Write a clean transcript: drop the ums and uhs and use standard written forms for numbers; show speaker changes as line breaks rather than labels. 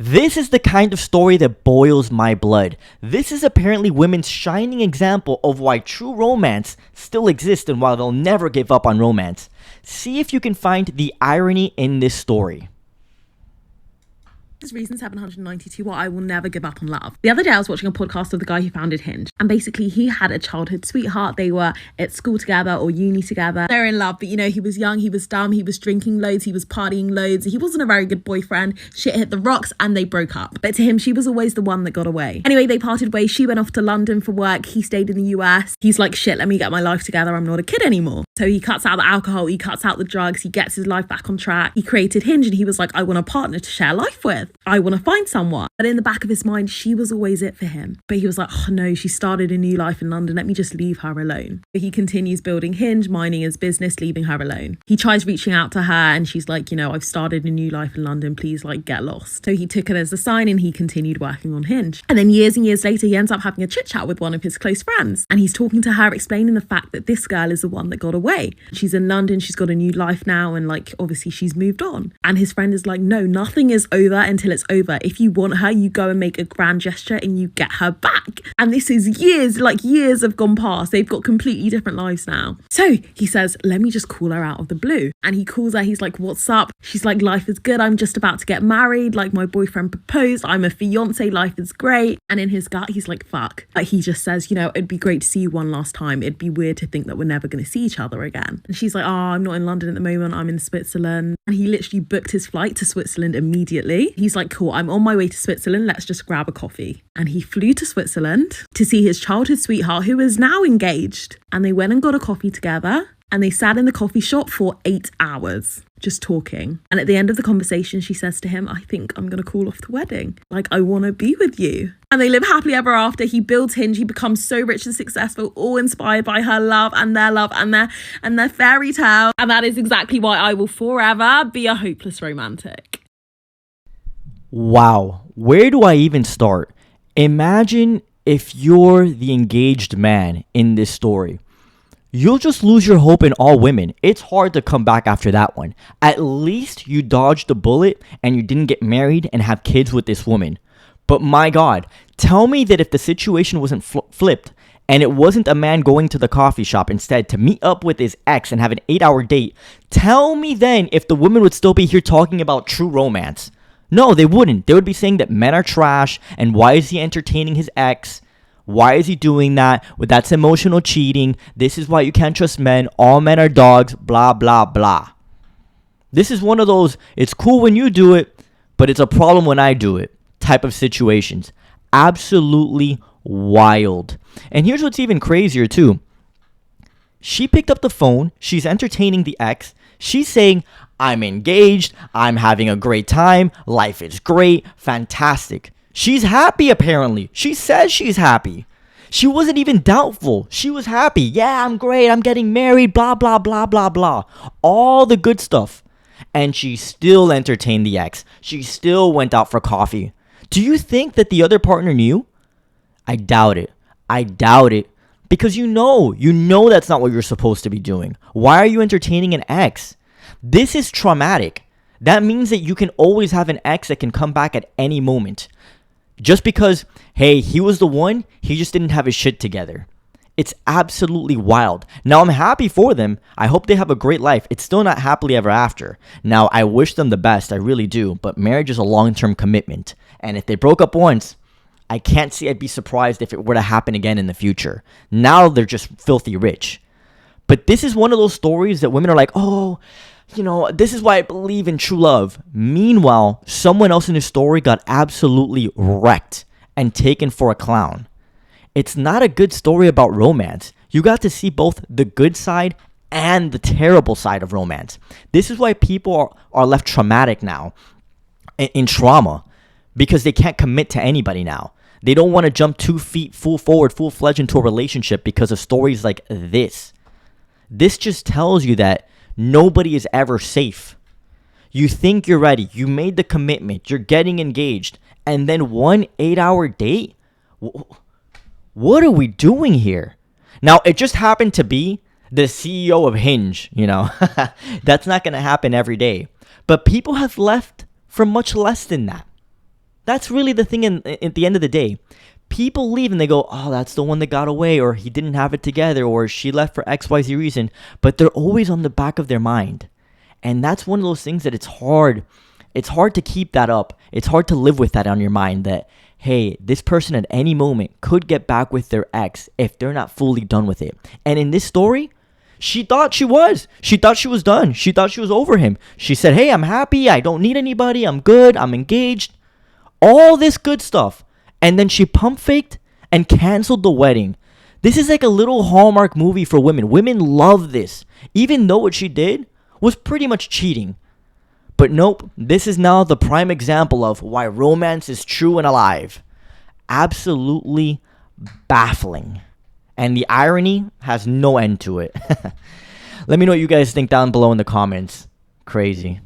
This is the kind of story that boils my blood. This is apparently women's shining example of why true romance still exists and why they'll never give up on romance. See if you can find the irony in this story.
This is reason 792 why I will never give up on love. The other day I was watching a podcast of the guy who founded Hinge, and basically he had a childhood sweetheart. They were at school together or uni together. They're in love, but he was young, he was dumb, he was drinking loads, he was partying loads. He wasn't a very good boyfriend. Shit hit the rocks and they broke up. But to him, she was always the one that got away. Anyway, they parted ways. She went off to London for work. He stayed in the US. He's like, shit, let me get my life together. I'm not a kid anymore. So he cuts out the alcohol, he cuts out the drugs, he gets his life back on track. He created Hinge and he was like, I want a partner to share life with. I want to find someone. But in the back of his mind, she was always it for him. But he was like, oh no, she started a new life in London. Let me just leave her alone. But he continues building Hinge, minding his business, leaving her alone. He tries reaching out to her and she's like, I've started a new life in London. Please get lost. So he took it as a sign and he continued working on Hinge. And then years and years later, he ends up having a chit chat with one of his close friends. And he's talking to her, explaining the fact that this girl is the one that got away. She's in London. She's got a new life now. And obviously she's moved on. And his friend is like, no, nothing is over until it's over. If you want her, you go and make a grand gesture and you get her back. And this is years have gone past. They've got completely different lives now. So he says, let me just call her out of the blue. And he calls her. He's like, what's up? She's like, life is good. I'm just about to get married. My boyfriend proposed. I'm a fiance. Life is great. And in his gut, he's like, fuck. He just says, it'd be great to see you one last time. It'd be weird to think that we're never going to see each other again. And she's like, oh, I'm not in London at the moment. I'm in Switzerland. And he literally booked his flight to Switzerland immediately. He's like, cool, I'm on my way to Switzerland. Let's just grab a coffee. And he flew to Switzerland to see his childhood sweetheart, who is now engaged. And they went and got a coffee together. And they sat in the coffee shop for 8 hours, just talking. And at the end of the conversation, she says to him, I think I'm going to call off the wedding. I want to be with you. And they live happily ever after. He builds Hinge. He becomes so rich and successful, all inspired by her love and their fairy tale. And that is exactly why I will forever be a hopeless romantic.
Wow, where do I even start? Imagine if you're the engaged man in this story. You'll just lose your hope in all women. It's hard to come back after that one. At least you dodged a bullet and you didn't get married and have kids with this woman. But my God, tell me that if the situation wasn't flipped and it wasn't a man going to the coffee shop instead to meet up with his ex and have an 8-hour date, tell me then if the women would still be here talking about true romance. No, they wouldn't. They would be saying that men are trash and why is he entertaining his ex? Why is he doing that? Well, that's emotional cheating. This is why you can't trust men. All men are dogs. Blah, blah, blah. This is one of those, it's cool when you do it, but it's a problem when I do it type of situations. Absolutely wild. And here's what's even crazier too. She picked up the phone. She's entertaining the ex. She's saying, I'm engaged. I'm having a great time. Life is great. Fantastic. She's happy, apparently. She says she's happy. She wasn't even doubtful. She was happy. Yeah, I'm great. I'm getting married. Blah, blah, blah, blah, blah. All the good stuff. And she still entertained the ex. She still went out for coffee. Do you think that the other partner knew? I doubt it. I doubt it. Because you know that's not what you're supposed to be doing. Why are you entertaining an ex? This is traumatic. That means that you can always have an ex that can come back at any moment. Just because, hey, he was the one, he just didn't have his shit together. It's absolutely wild. Now, I'm happy for them. I hope they have a great life. It's still not happily ever after. Now, I wish them the best. I really do. But marriage is a long-term commitment. And if they broke up once, I can't see I'd be surprised if it were to happen again in the future. Now, they're just filthy rich. But this is one of those stories that women are like, oh, this is why I believe in true love. Meanwhile, someone else in the story got absolutely wrecked and taken for a clown. It's not a good story about romance. You got to see both the good side and the terrible side of romance. This is why people are left traumatic now, in trauma, because they can't commit to anybody now. They don't want to jump 2 feet full forward, full-fledged into a relationship because of stories like this. This just tells you that nobody is ever safe. You think you're ready. You made the commitment. You're getting engaged. And then one 8-hour date? What are we doing here? Now, it just happened to be the CEO of Hinge, That's not going to happen every day. But people have left for much less than that. That's really the thing at the end of the day. People leave and they go, oh, that's the one that got away, or he didn't have it together, or she left for XYZ reason, but they're always on the back of their mind. And that's one of those things that it's hard. It's hard to keep that up. It's hard to live with that on your mind that, hey, this person at any moment could get back with their ex if they're not fully done with it. And in this story, she thought she was. She thought she was done. She thought she was over him. She said, hey, I'm happy. I don't need anybody. I'm good. I'm engaged. All this good stuff. And then she pump faked and canceled the wedding. This is like a little Hallmark movie for women. Women love this, even though what she did was pretty much cheating. But nope, this is now the prime example of why romance is true and alive. Absolutely baffling. And the irony has no end to it. Let me know what you guys think down below in the comments. Crazy.